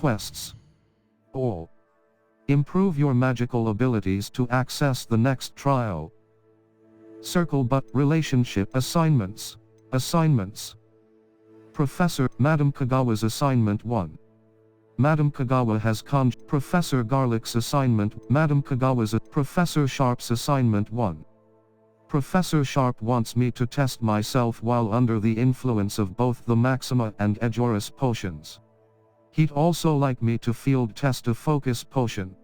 quests. All. Improve your magical abilities to access the next trial. Circle but relationship assignments. Assignments. Professor Madam Kagawa's assignment 1. Madam Kagawa has conjured Professor Garlick's assignment. Madam Kagawa's Professor Sharp's assignment 1. Professor Sharp wants me to test myself while under the influence of both the Maxima and Ejoris potions. He'd also like me to field test a focus potion.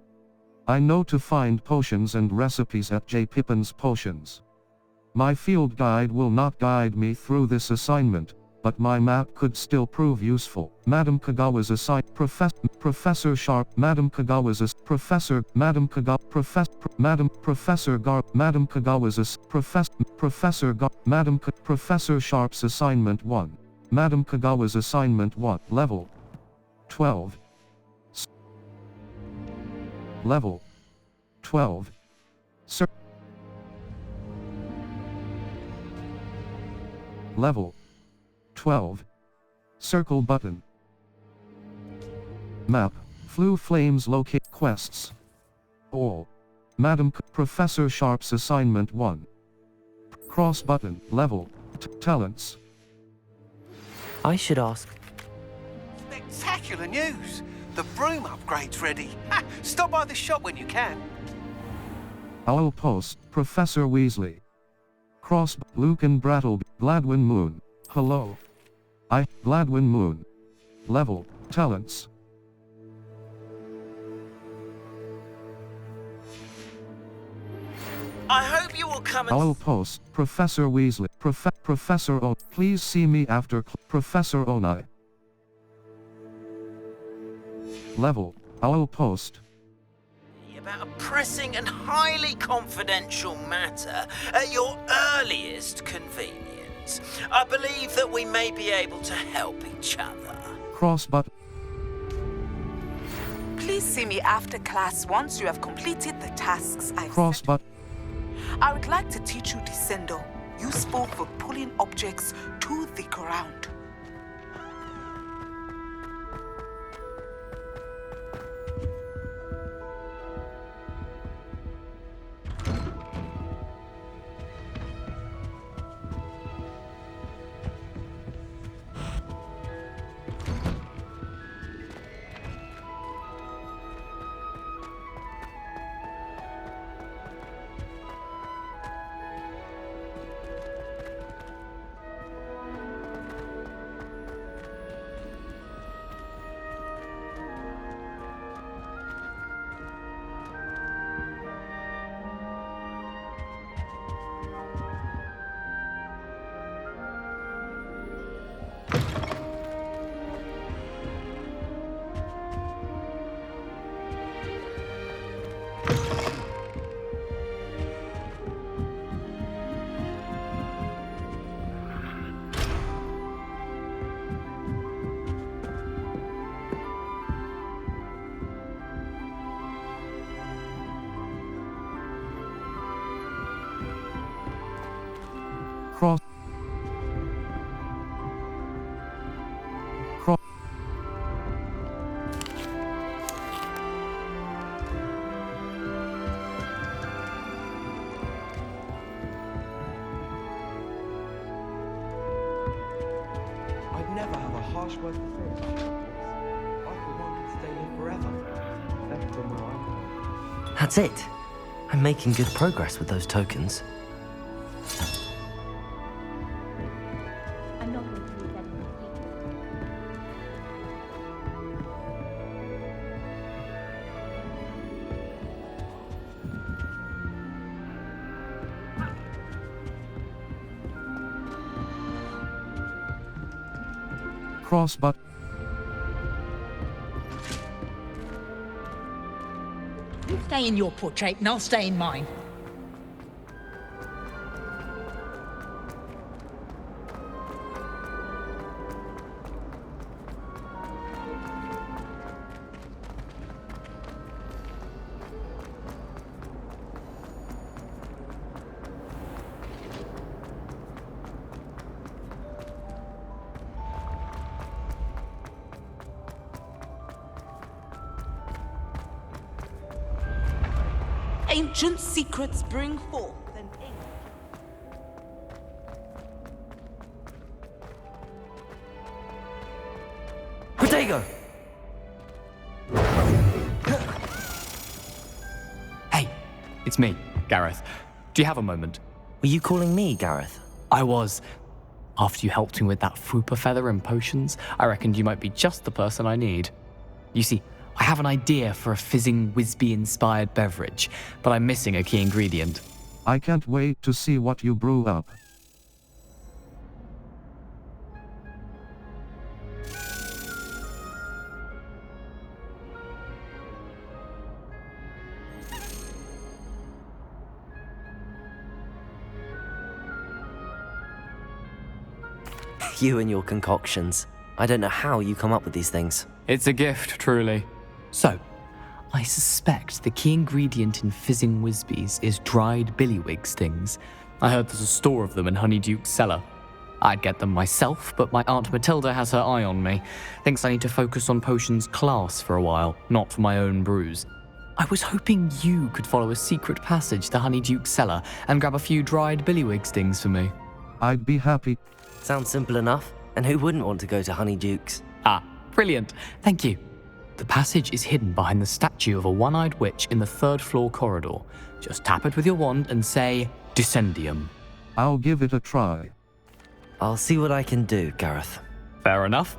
I know to find potions and recipes at J. Pippin's Potions. My field guide will not guide me through this assignment, but my map could still prove useful. Madam Kagawa's Professor Sharp. Madam Kagawa's Professor. Madam Kagawa. Professor Gar. Madam Kagawa's Professor Gar. Professor Sharp's assignment 1. Madam Kagawa's assignment 1. Level 12. Level 12. Level 12. Circle button. Map. Flue Flames locate quests. All. Professor Sharp's assignment 1. Cross button. Level. Talents. I should ask. Spectacular news! The broom upgrade's ready. Ha! Stop by the shop when you can. Owl Post. Professor Weasley. Cross. Luke and Brattle. Gladwin Moon. Hello. Gladwin Moon. Level. Talents. I hope you will come and... Owl Post. Professor Weasley. Professor O. Please see me after Professor Onai. Level. Owl Post. About a pressing and highly confidential matter at your earliest convenience. I believe that we may be able to help each other. Cross button. Please see me after class once you have completed the tasks I've Cross button. I would like to teach you Descendo, useful for pulling objects to the ground. Cross. Cross. I'd never have a harsh word to say about Hogwarts. I for one could stay here forever. Better than where I'm. That's it. I'm making good progress with those tokens. I'm not going to leave that in the secret. Cross button. You stay in your portrait and I'll stay in mine. Ancient secrets bring forth an age. Protego! Hey, it's me, Gareth. Do you have a moment? Were you calling me, Gareth? I was. After you helped me with that Fupa feather and potions, I reckoned you might be just the person I need. You see, I have an idea for a fizzing Wisby-inspired beverage, but I'm missing a key ingredient. I can't wait to see what you brew up. You and your concoctions. I don't know how you come up with these things. It's a gift, truly. So, I suspect the key ingredient in fizzing Wisbies is dried billywig stings. I heard there's a store of them in Honeyduke's cellar. I'd get them myself, but my Aunt Matilda has her eye on me. Thinks I need to focus on potions class for a while, not for my own brews. I was hoping you could follow a secret passage to Honeyduke's cellar and grab a few dried billywig stings for me. I'd be happy. Sounds simple enough. And who wouldn't want to go to Honeyduke's? Ah, brilliant. Thank you. The passage is hidden behind the statue of a one-eyed witch in the third-floor corridor. Just tap it with your wand and say, Descendium. I'll give it a try. I'll see what I can do, Gareth. Fair enough.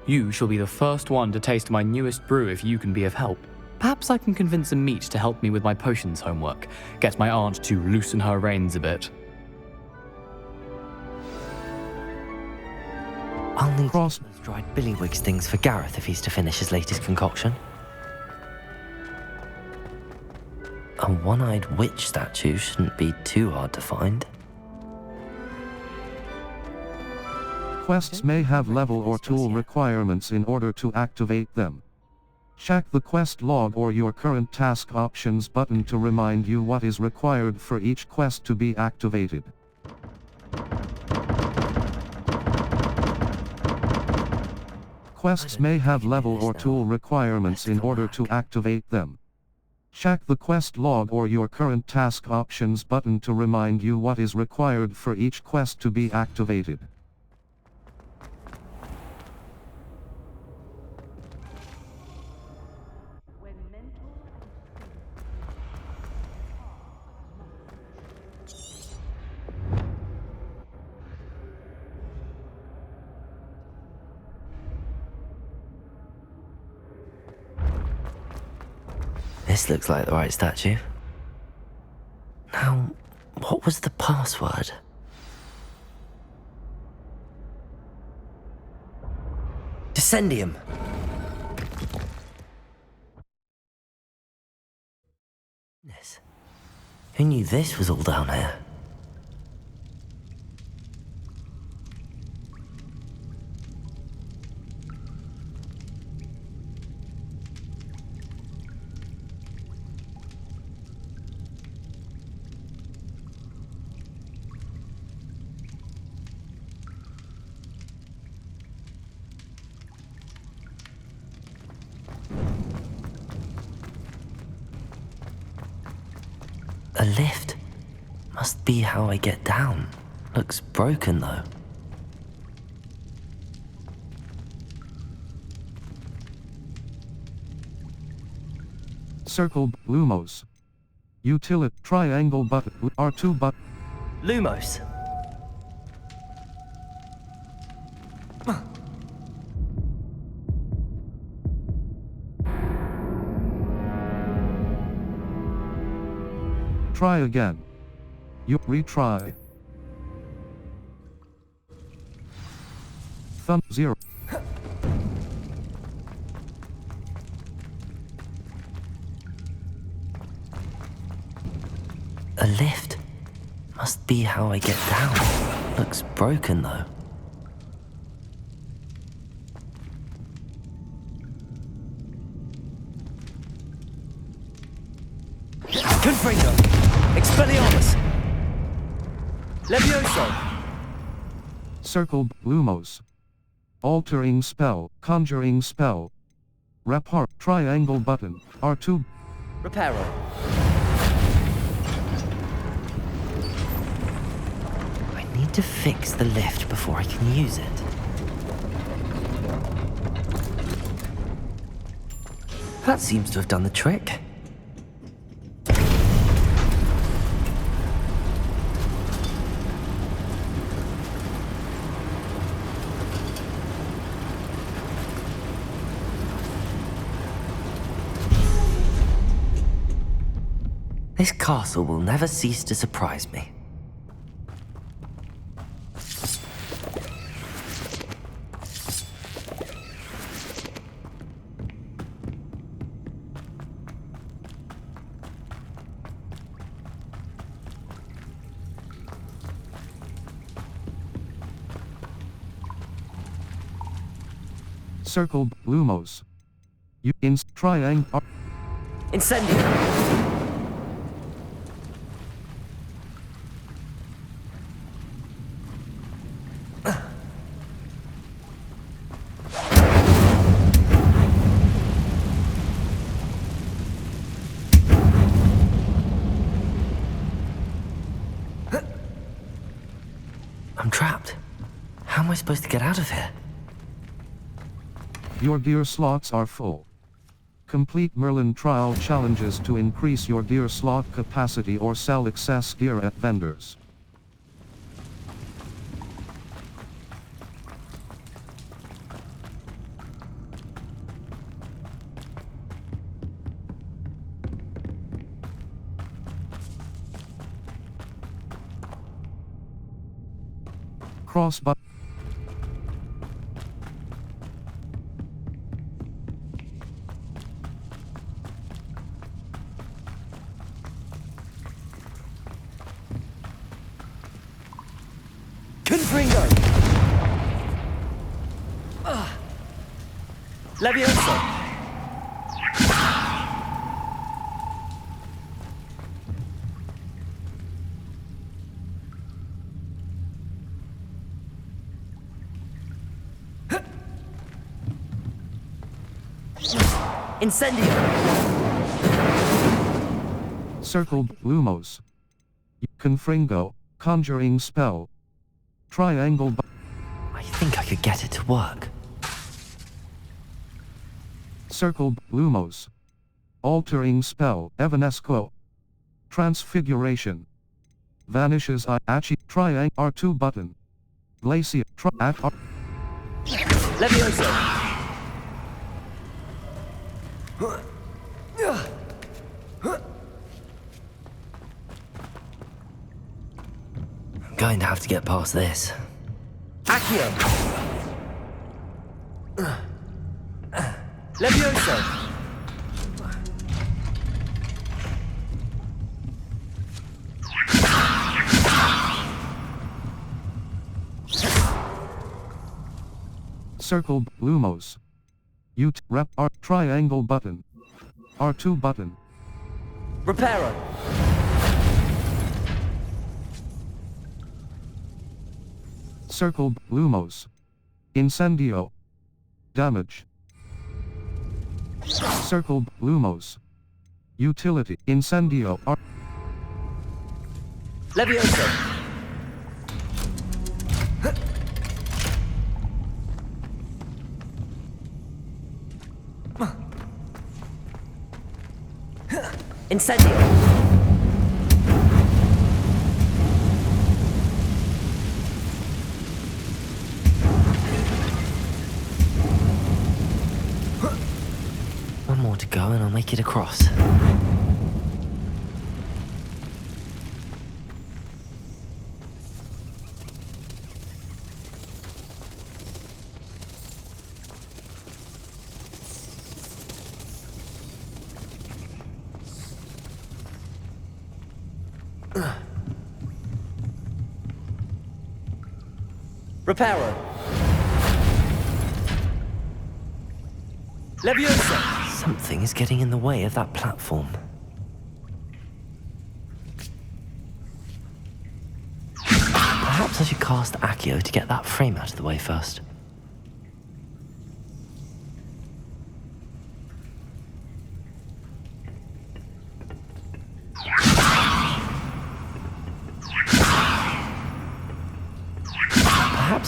You shall be the first one to taste my newest brew if you can be of help. Perhaps I can convince a meat to help me with my potions homework. Get my aunt to loosen her reins a bit. I'll need Cross. those dried billywig stings for Gareth if he's to finish his latest concoction. A one-eyed witch statue shouldn't be too hard to find. Quests may have level or tool requirements in order to activate them. Check the quest log or your current task options button to remind you what is required for each quest to be activated. Quests may have level or tool requirements in order to activate them. Check the quest log or your current task options button to remind you what is required for each quest to be activated. This looks like the right statue. Now, what was the password? Descendium! Goodness. Who knew this was all down here? A lift. Must be how I get down. Looks broken though. Circle Lumos. Utility triangle button R2 button. Lumos. Try again. You retry. Thumb 0. A lift. Must be how I get down. Looks broken though. Confringo! Expelliarmus! Levioso! Circle Lumos. Altering spell, conjuring spell. Repart triangle button R2. Reparo. need to fix the lift before I can use it. That seems to have done the trick. This castle will never cease to surprise me. Circle Lumos. You in triangle. Incendio! I'm trapped. How am I supposed to get out of here? Your gear slots are full. Complete Merlin trial challenges to increase your gear slot capacity or sell excess gear at vendors. Cross button. Confringo! Levioso! Incendio! Circled Lumos. Confringo, conjuring spell. Triangle. I think I could get it to work. Circled Lumos. Altering spell. Evanesco. Transfiguration. Vanishes Achi. Triangle R2 button. Glacier. Levioso! I'm going to have to get past this. Accio! Levioso! Circled Lumos. Rep R triangle button. R2 button. Reparo! Circled Lumos. Incendio. Damage. Circled Lumos. Utility. Incendio. R Levioso! Incendio! One more to go and I'll make it across. Reparo! Leviosa! Something is getting in the way of that platform. Perhaps I should cast Accio to get that frame out of the way first.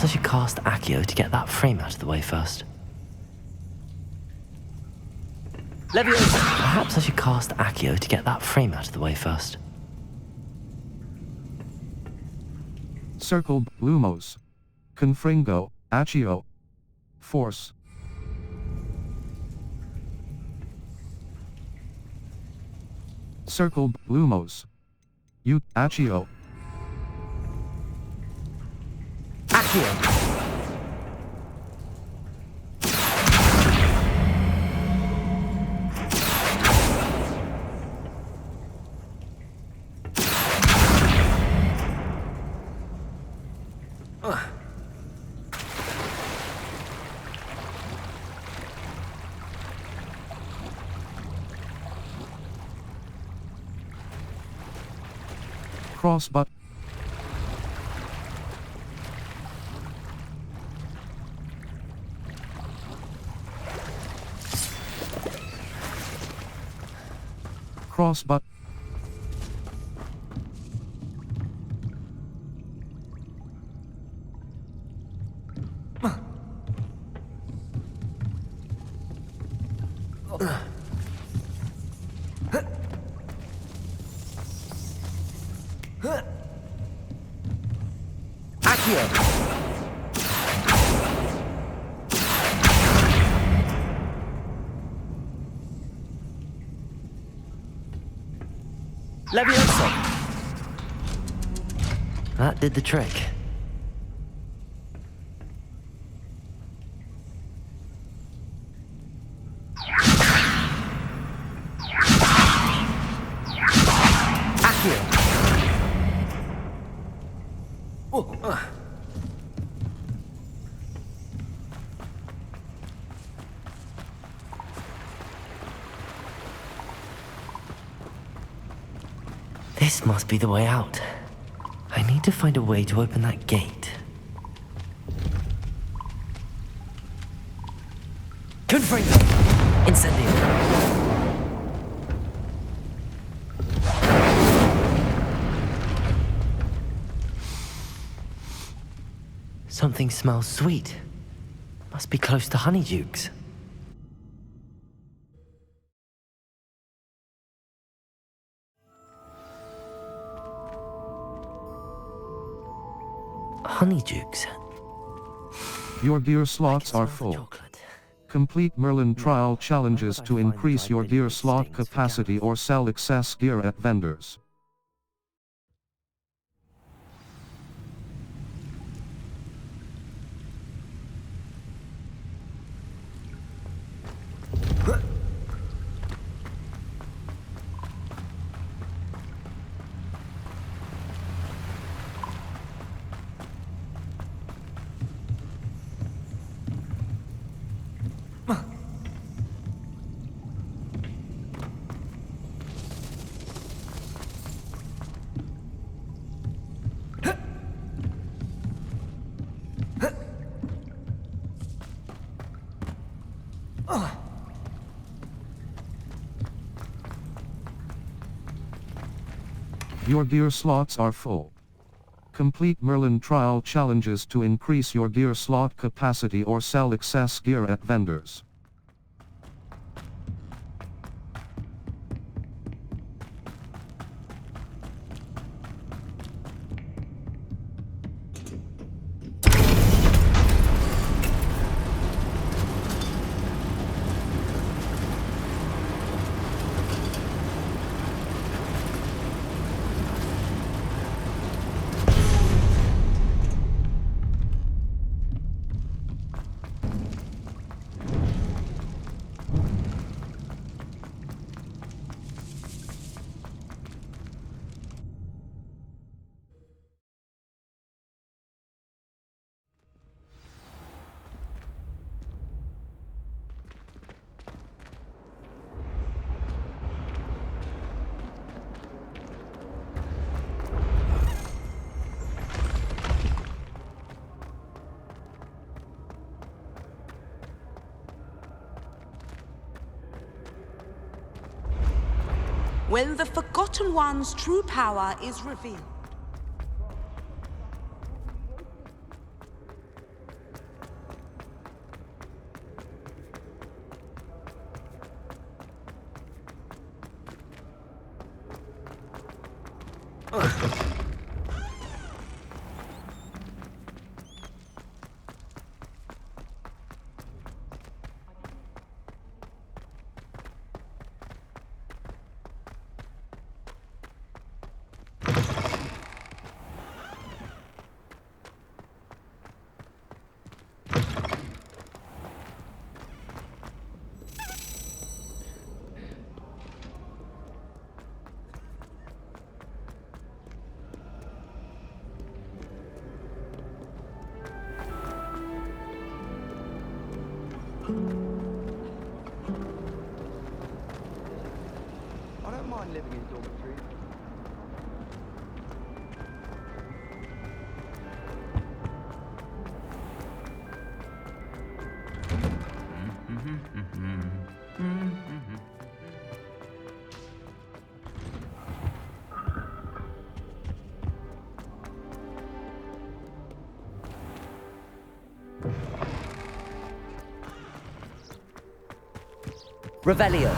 I should cast Accio to get that frame out of the way first. Leviosa! Perhaps I should cast Accio to get that frame out of the way first. Circle Lumos. Confringo, Accio. Force. Circle Lumos. U Accio. Accio! Cross but cross but Leviosa! That did the trick. Accio! This must be the way out. I need to find a way to open that gate. Confringo! Incendio! Something smells sweet. Must be close to Honeydukes. Honeydukes. your gear slots are full. Chocolate. Complete Merlin trial challenges to increase your gear slot capacity or sell excess gear at vendors. Your gear slots are full. Complete Merlin trial challenges to increase your gear slot capacity or sell excess gear at vendors. When the Forgotten One's true power is revealed. I don't mind living in dormitories. Revelio.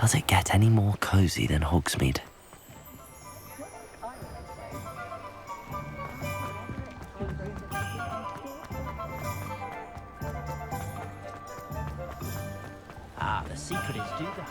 Does it get any more cozy than Hogsmeade? Ah, the secret is do that.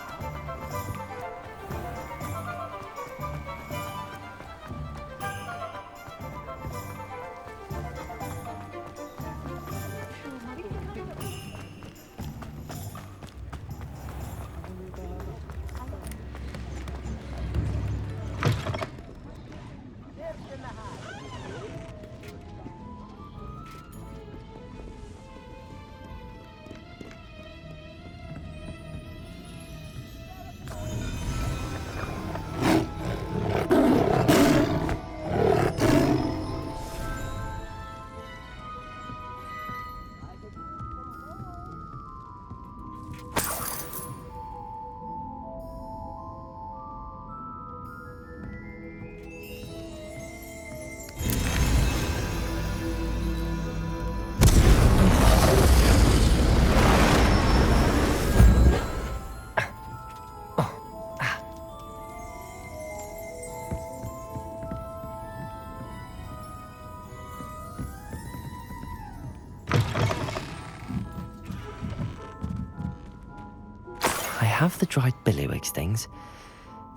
I have the dried billywigs things.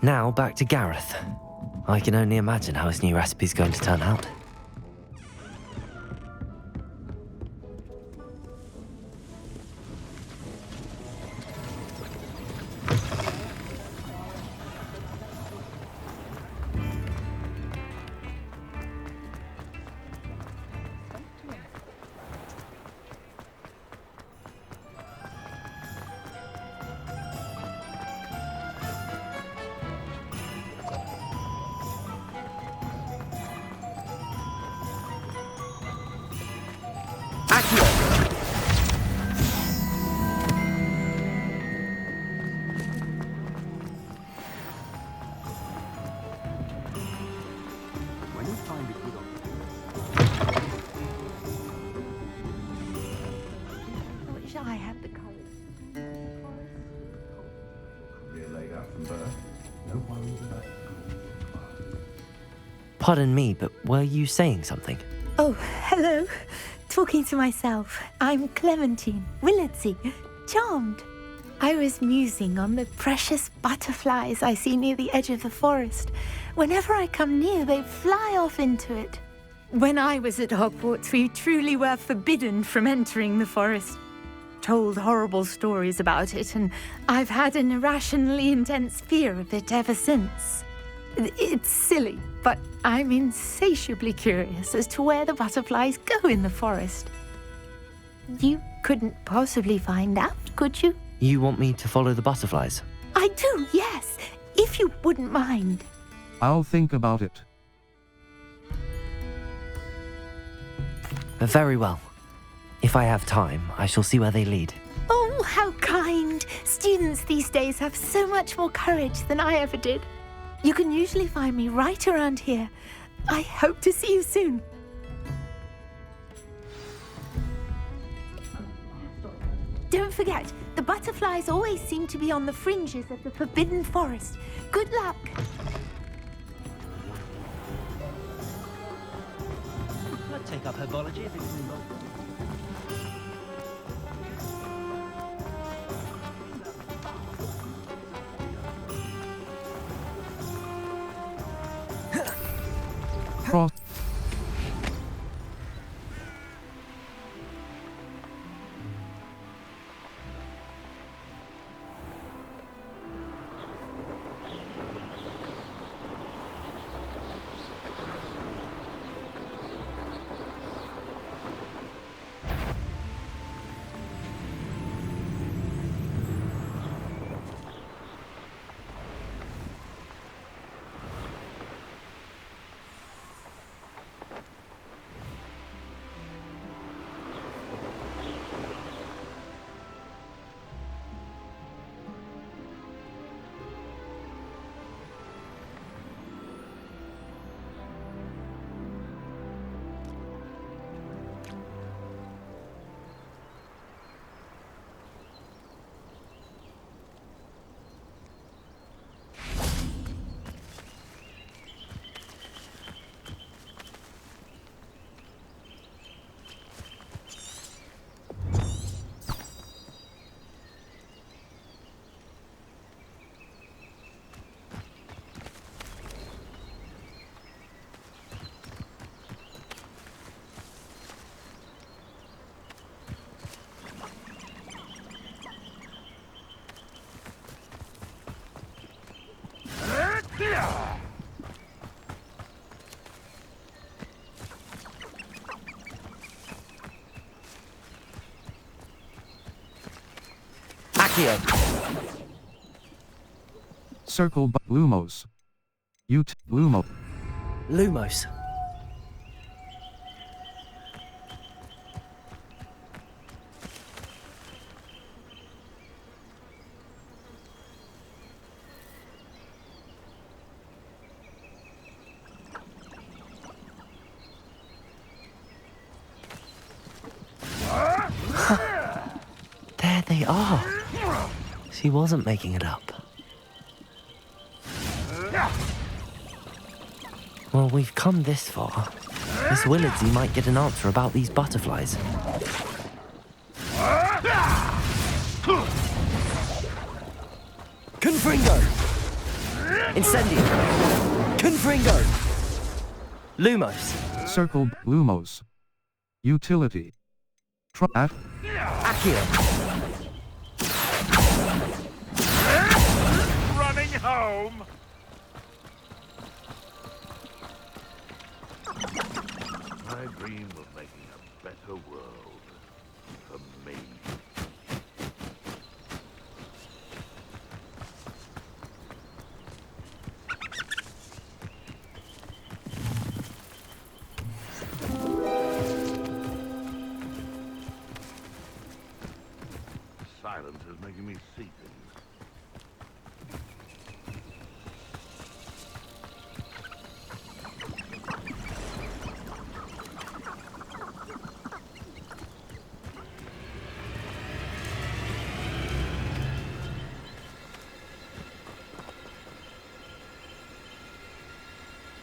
Now back to Gareth. I can only imagine how his new recipe's going to turn out. I had the cold. Pardon me, but were you saying something? Oh, hello. Talking to myself. I'm Clementine, Willardsey, charmed. I was musing on the precious butterflies I see near the edge of the forest. Whenever I come near, they fly off into it. When I was at Hogwarts, we truly were forbidden from entering the forest. Told horrible stories about it, and I've had an irrationally intense fear of it ever since. It's silly, but I'm insatiably curious as to where the butterflies go in the forest. You couldn't possibly find out, could you? You want me to follow the butterflies? I do, yes, if you wouldn't mind. I'll think about it. Very well. If I have time, I shall see where they lead. Oh, how kind. Students these days have so much more courage than I ever did. You can usually find me right around here. I hope to see you soon. Don't forget, the butterflies always seem to be on the fringes of the Forbidden Forest. Good luck. I'd take up herbology if it was involved. Cross. Circle Lumos. Lumo. Lumos. There they are. She wasn't making it up. Well, we've come this far. Miss Willardsey might get an answer about these butterflies. Confringo! Incendio! Confringo! Lumos! Circle Lumos. Utility. Accio! Running home! I dream of making a better world for me. Silence is making me see things.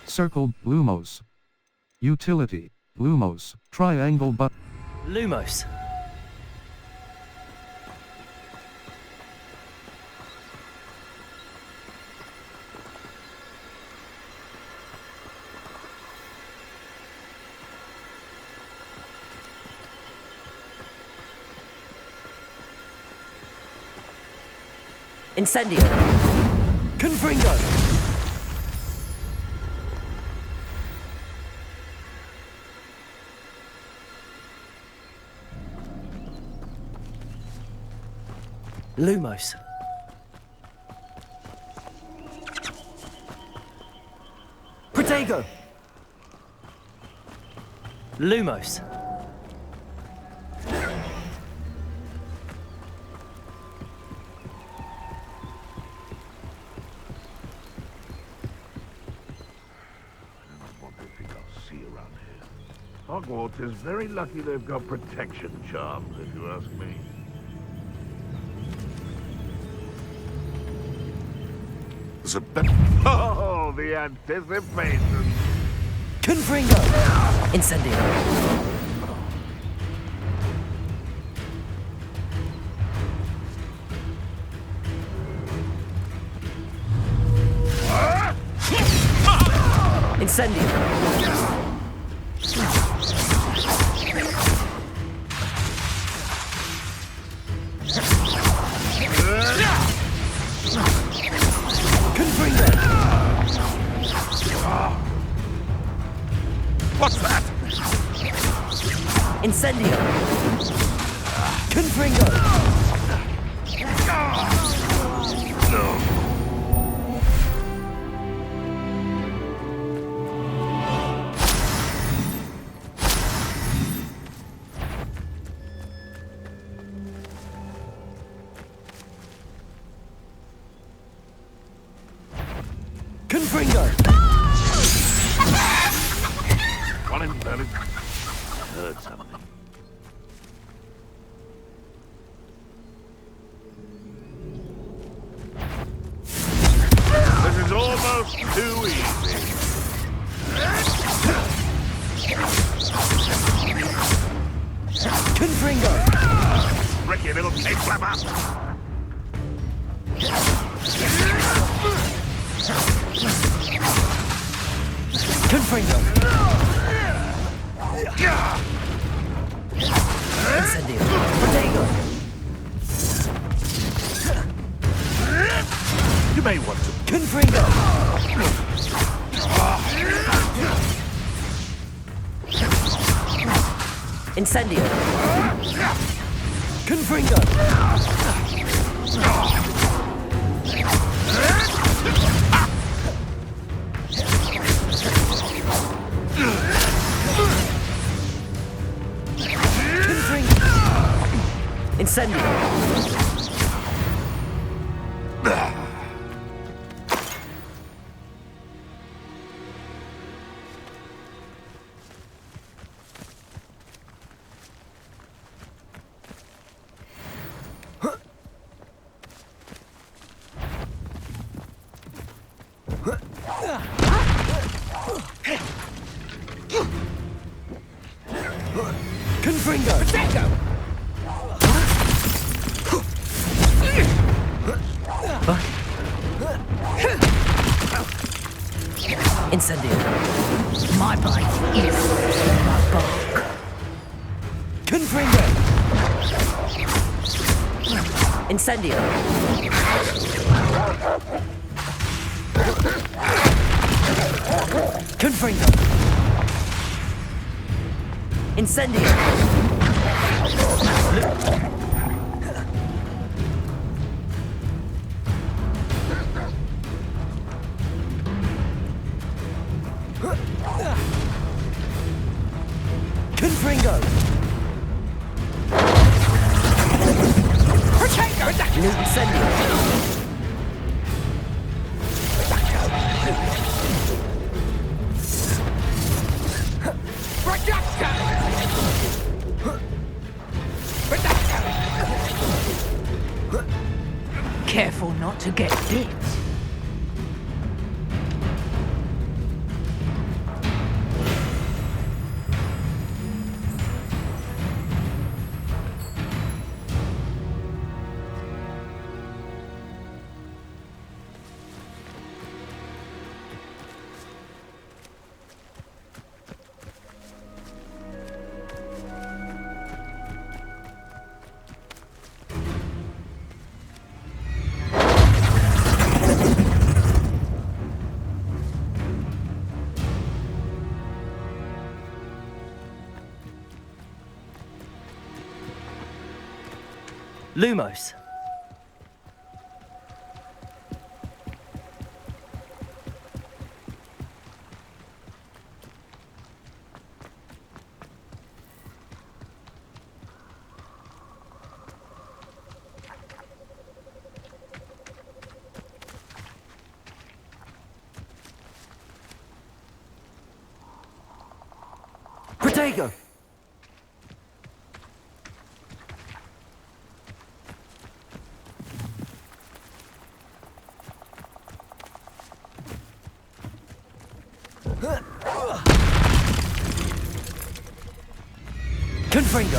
Circle Lumos. Utility Lumos. Triangle but Lumos. Incendio. Confringo. Lumos. Protego. Lumos. What do you think I'll see around here? Hogwarts is very lucky they've got protection charms, if you ask me. There's a bit. Oh, the anticipation! Confringo. Incendio. Incendio. Confringo. What's that? Incendio. Confringo. Confringo. One embedded. Heard something. This is almost too easy. Confringo. Ricky, little cake flapper. Confringo. Incendio. Protego. You may want to. Confringo. Incendio. Confringo. Incendio. Confringo. Protego. Incendio. My bite is my bark. Confringo. Incendio. Confringo. Incendio. Confringo. New Incendio. Careful not to get bit. Lumos. Protego! Confringo!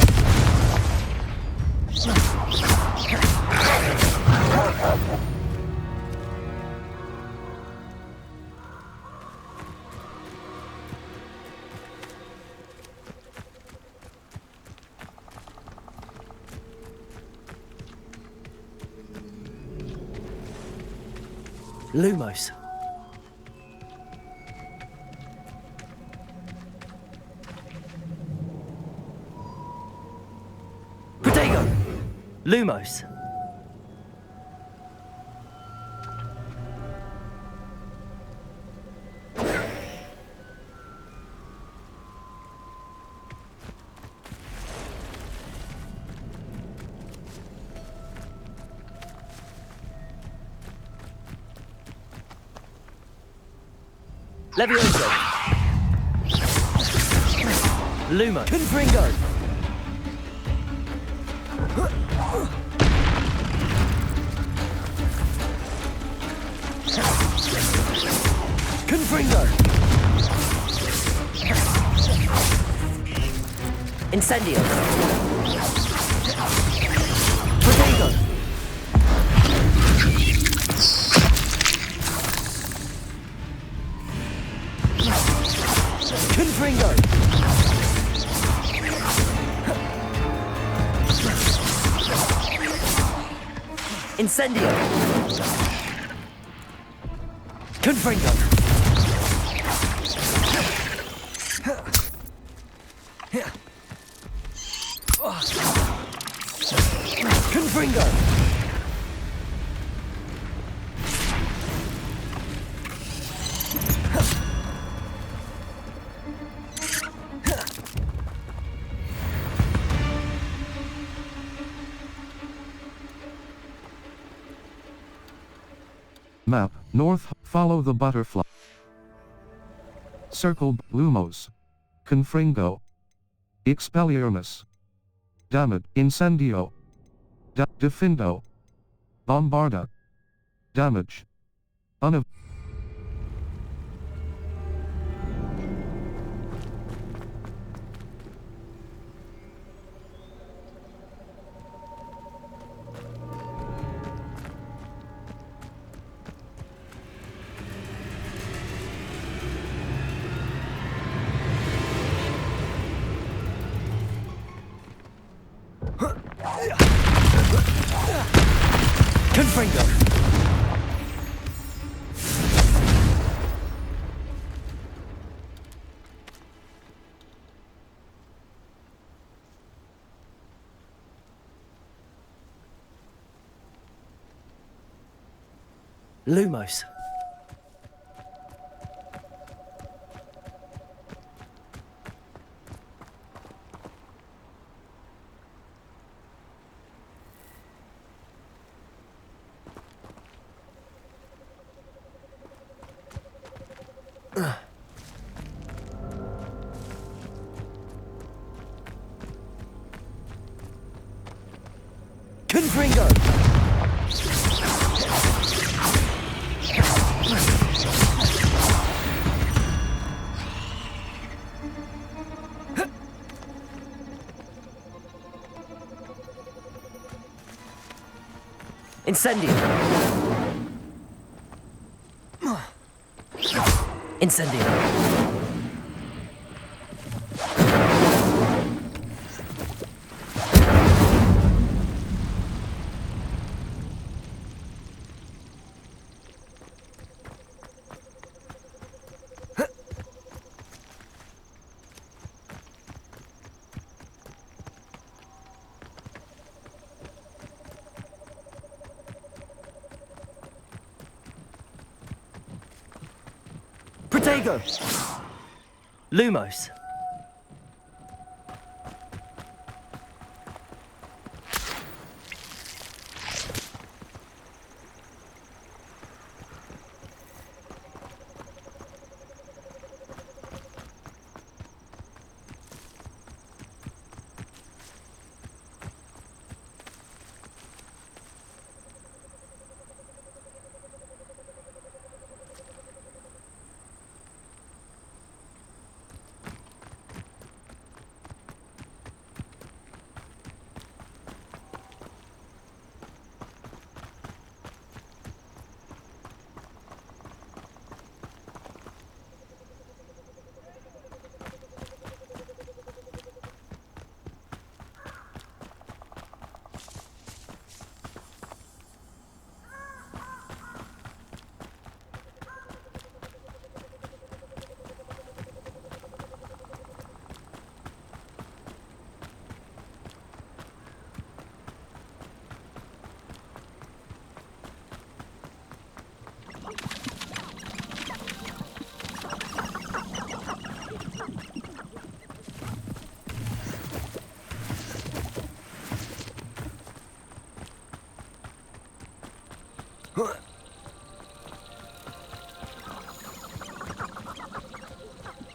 Lumos. Protego! Lumos. Levioso. Lumo. Confringo. Confringo. Incendio. Protego. Confringo. Incendio. Confringo. Confringo. Map, north, follow the butterfly. Circle, Lumos. Confringo. Expelliarmus. Damage, Incendio. Defindo. Bombarda. Damage. Unav. Confringo. Lumos. Confringo. Incendio. Incendio. Protego! Lumos.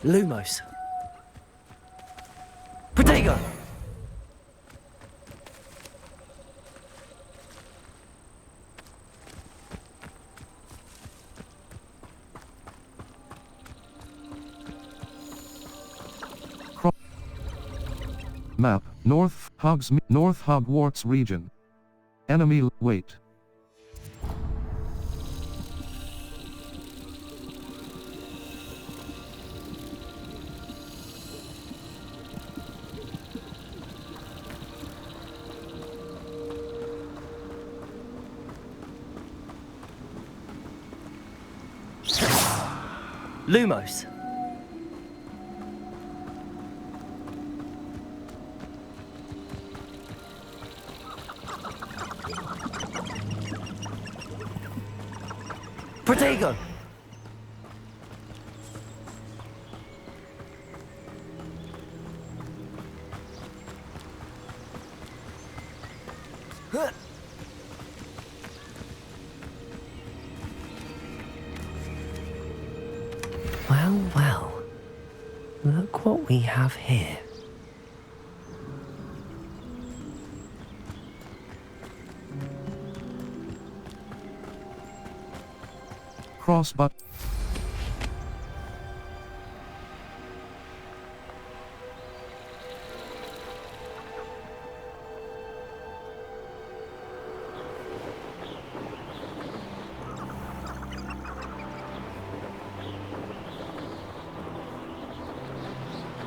Lumos. Protego! Map, North Hogwarts region. Enemy, wait. Lumos. Protego! Well, well. Look what we have here. Cross but.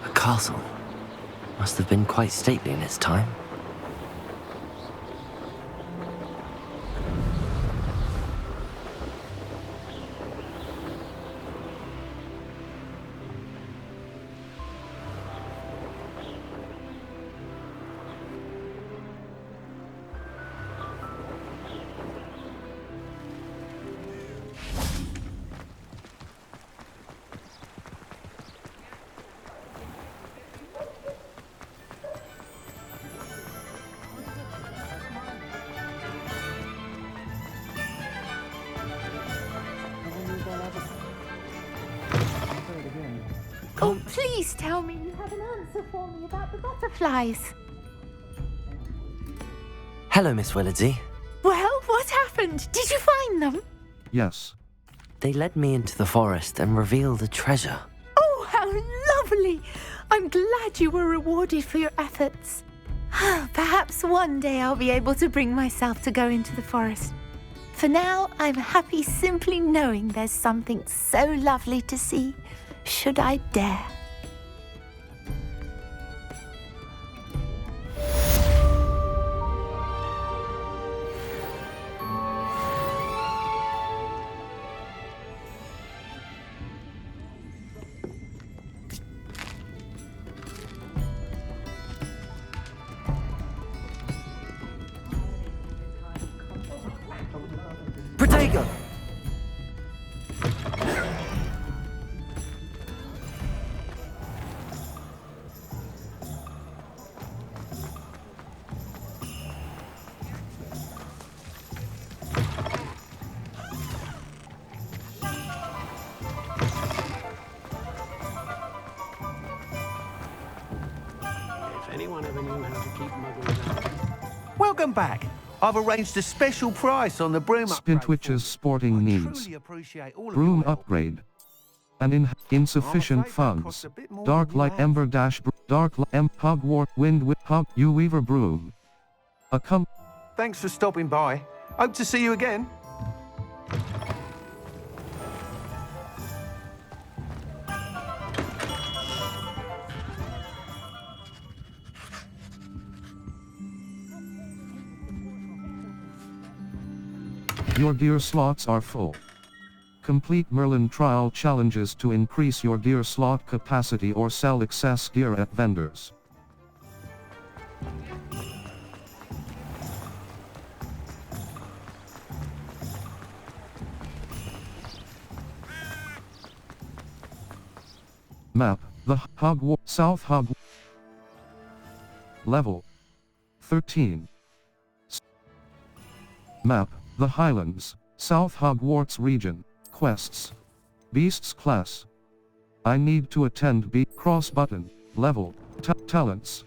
A castle. Must have been quite stately in its time. Oh, please tell me you have an answer for me about the butterflies. Hello, Miss Willardsey. Well, what happened? Did you find them? Yes. They led me into the forest and revealed a treasure. Oh, how lovely! I'm glad you were rewarded for your efforts. Perhaps one day I'll be able to bring myself to go into the forest. For now, I'm happy simply knowing there's something so lovely to see, should I dare. Protego! Anyone ever knew how to keep muggles out? Welcome back. I've arranged a special price on the broom upgrade. Spintwitch's sporting needs. Truly appreciate all of Broom your help. upgrade. And insufficient I'm afraid that funds. costs a bit more Dark than you light have. ember dash dark Hogwarts wind with you weaver broom. Thanks for stopping by. Hope to see you again. Your gear slots are full. Complete Merlin trial challenges to increase your gear slot capacity or sell excess gear at vendors. Map, the Hogwarts South Hogwarts. Level 13. Map, the Highlands, South Hogwarts region. Quests. Beasts class. I need to attend cross button. Level. Talents.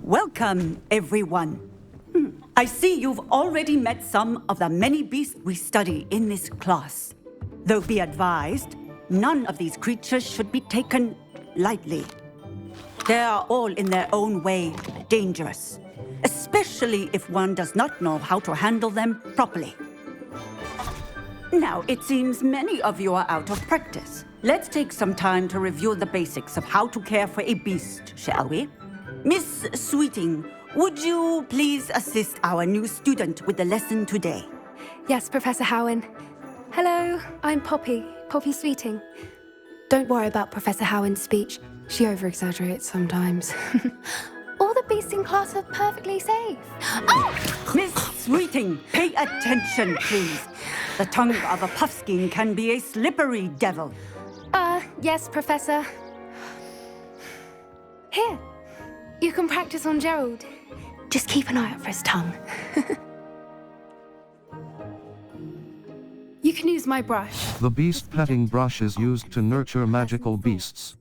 Welcome, everyone. I see you've already met some of the many beasts we study in this class. Though be advised, none of these creatures should be taken lightly. They are all in their own way dangerous, especially if one does not know how to handle them properly. Now, it seems many of you are out of practice. Let's take some time to review the basics of how to care for a beast, shall we? Miss Sweeting, would you please assist our new student with the lesson today? Yes, Professor Howen. Hello, I'm Poppy Sweeting. Don't worry about Professor Howen's speech. She over-exaggerates sometimes. All the beasts in class are perfectly safe. Oh! Miss Sweeting, pay attention, please. The tongue of a puffskein can be a slippery devil. Yes, Professor. Here. You can practice on Gerald. Just keep an eye out for his tongue. You can use my brush. The beast petting brush is used to nurture magical beasts.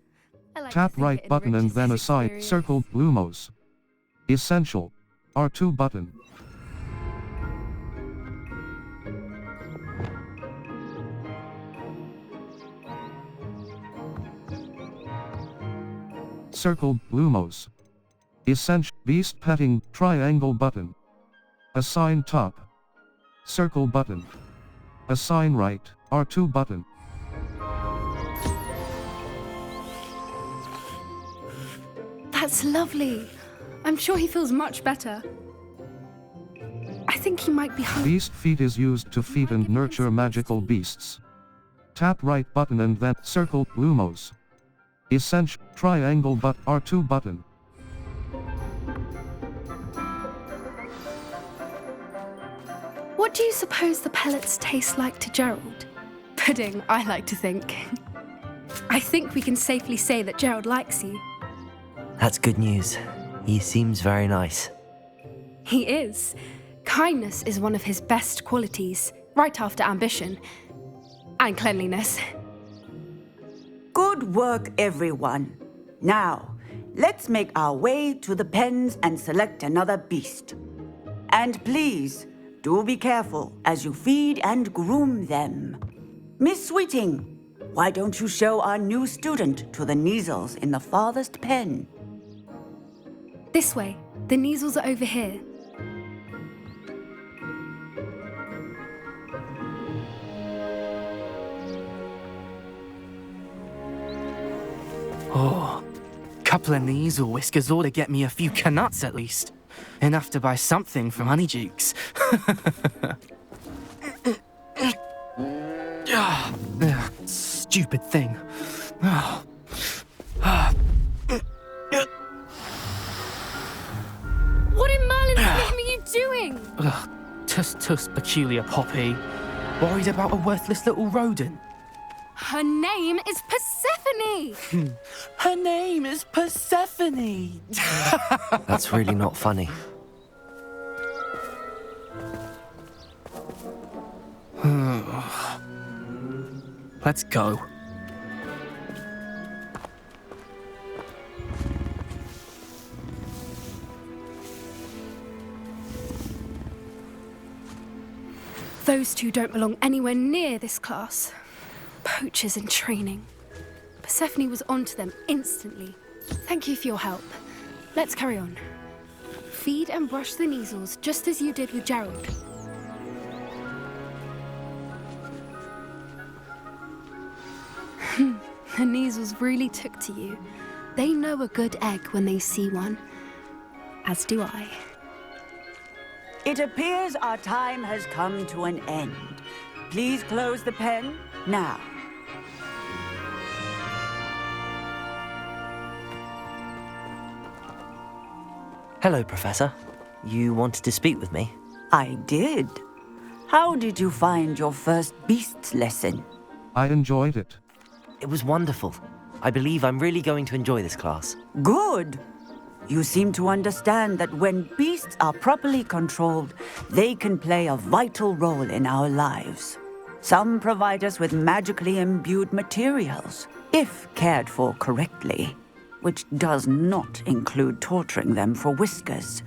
Tap right button and then assign circled Lumos. Essential. R2 button. Circled Lumos. Essential. Beast petting triangle button. Assign top. Circle button. Assign right. R2 button. That's lovely. I'm sure he feels much better. I think he might be hungry. Beast feed is used to feed and nurture magical beasts. Tap right button and then circle Lumos. Essential. Triangle but R2 button. What do you suppose the pellets taste like to Gerald? Pudding, I like to think. I think we can safely say that Gerald likes you. That's good news. He seems very nice. He is. Kindness is one of his best qualities, right after ambition. And cleanliness. Good work, everyone. Now, let's make our way to the pens and select another beast. And please, do be careful as you feed and groom them. Miss Sweeting, why don't you show our new student to the Neasels in the farthest pen? This way. The Neasels are over here. Oh, couple of Neasel whiskers ought to get me a few canuts at least. Enough to buy something from Honeydukes. Stupid thing. What in Merlin's name are you doing? Tuss, peculiar Poppy. Worried about a worthless little rodent. Her name is Persephone! Her name is Persephone! That's really not funny. Let's go. Those two don't belong anywhere near this class. Poachers in training. Persephone was onto them instantly. Thank you for your help. Let's carry on. Feed and brush the Neasels just as you did with Gerald. The Neasels really took to you. They know a good egg when they see one. As do I. It appears our time has come to an end. Please close the pen now. Hello, Professor. You wanted to speak with me? I did. How did you find your first beasts lesson? I enjoyed it. It was wonderful. I believe I'm really going to enjoy this class. Good. You seem to understand that when beasts are properly controlled, they can play a vital role in our lives. Some provide us with magically imbued materials, if cared for correctly, which does not include torturing them for whiskers.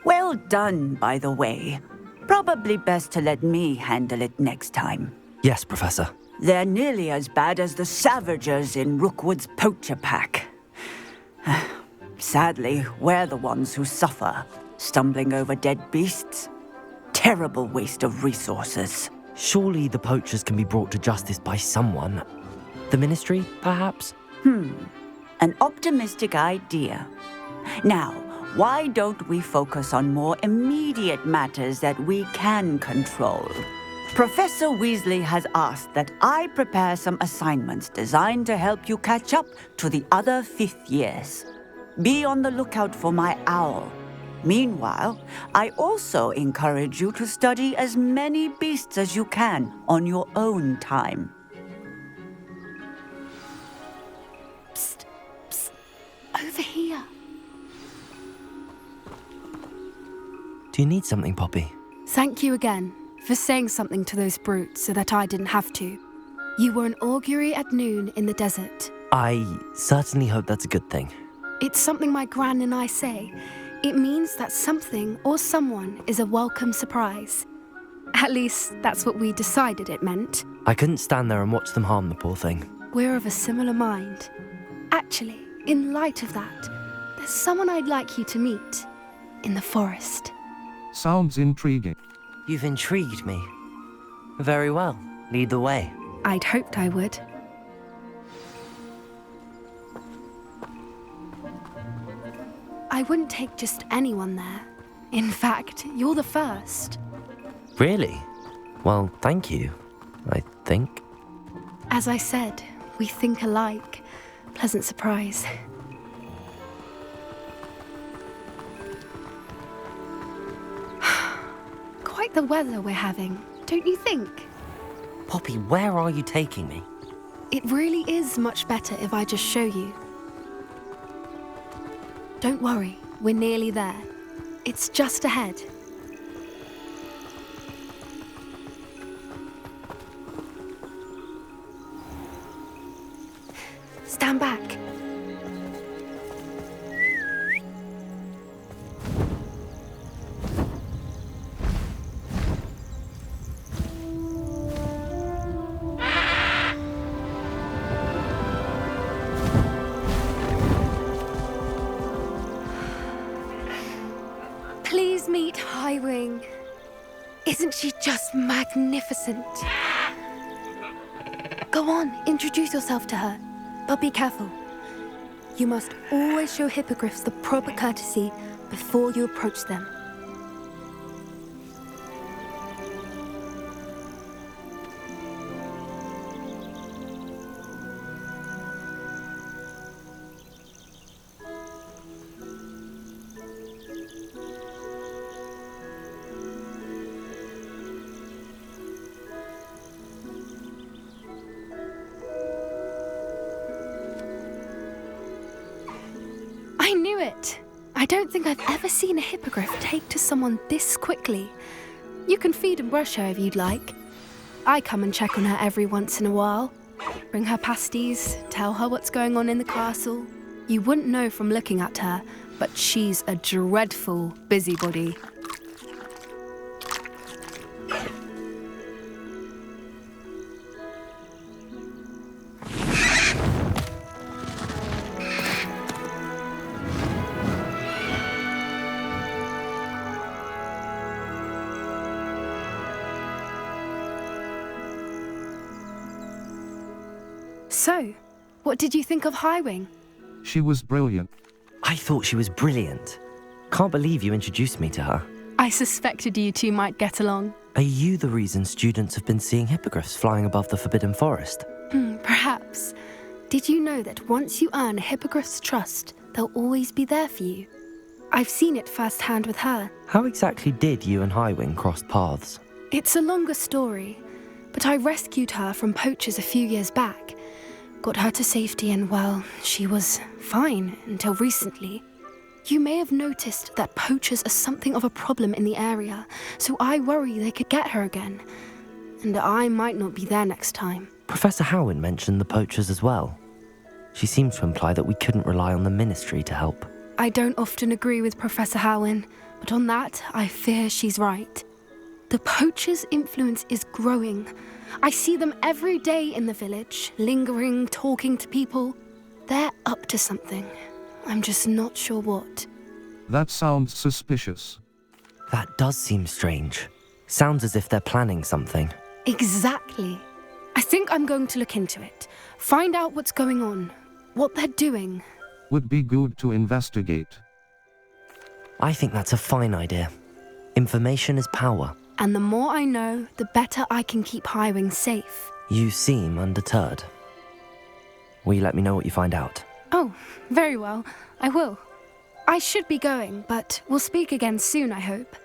Well done, by the way. Probably best to let me handle it next time. Yes, Professor. They're nearly as bad as the Savagers in Rookwood's poacher pack. Sadly, we're the ones who suffer, stumbling over dead beasts. Terrible waste of resources. Surely the poachers can be brought to justice by someone. The Ministry, perhaps? An optimistic idea. Now, why don't we focus on more immediate matters that we can control? Professor Weasley has asked that I prepare some assignments designed to help you catch up to the other 5th years. Be on the lookout for my owl. Meanwhile, I also encourage you to study as many beasts as you can on your own time. Psst, psst. Over here. Do you need something, Poppy? Thank you again for saying something to those brutes so that I didn't have to. You were an augury at noon in the desert. I certainly hope that's a good thing. It's something my gran and I say. It means that something or someone is a welcome surprise. At least, that's what we decided it meant. I couldn't stand there and watch them harm the poor thing. We're of a similar mind. Actually, in light of that, there's someone I'd like you to meet. In the forest. Sounds intriguing. You've intrigued me. Very well. Lead the way. I'd hoped I would. I wouldn't take just anyone there. In fact, you're the first. Really? Well, thank you, I think. As I said, we think alike. Pleasant surprise. Quite the weather we're having, don't you think? Poppy, where are you taking me? It really is much better if I just show you. Don't worry, we're nearly there. It's just ahead. Stand back. Isn't she just magnificent? Go on, introduce yourself to her. But be careful. You must always show hippogriffs the proper courtesy before you approach them. I knew it! I don't think I've ever seen a hippogriff take to someone this quickly. You can feed and brush her if you'd like. I come and check on her every once in a while. Bring her pasties, tell her what's going on in the castle. You wouldn't know from looking at her, but she's a dreadful busybody. So, what did you think of Highwing? She was brilliant. I thought she was brilliant. Can't believe you introduced me to her. I suspected you two might get along. Are you the reason students have been seeing hippogriffs flying above the Forbidden Forest? Perhaps. Did you know that once you earn a hippogriff's trust, they'll always be there for you? I've seen it firsthand with her. How exactly did you and Highwing cross paths? It's a longer story, but I rescued her from poachers a few years back. Got her to safety and, well, she was fine until recently. You may have noticed that poachers are something of a problem in the area, so I worry they could get her again. And I might not be there next time. Professor Howin mentioned the poachers as well. She seemed to imply that we couldn't rely on the Ministry to help. I don't often agree with Professor Howin, but on that, I fear she's right. The poachers' influence is growing. I see them every day in the village, lingering, talking to people. They're up to something. I'm just not sure what. That sounds suspicious. That does seem strange. Sounds as if they're planning something. Exactly. I think I'm going to look into it. Find out what's going on, what they're doing. Would be good to investigate. I think that's a fine idea. Information is power. And the more I know, the better I can keep Highwing safe. You seem undeterred. Will you let me know what you find out? Oh, very well. I will. I should be going, but we'll speak again soon, I hope.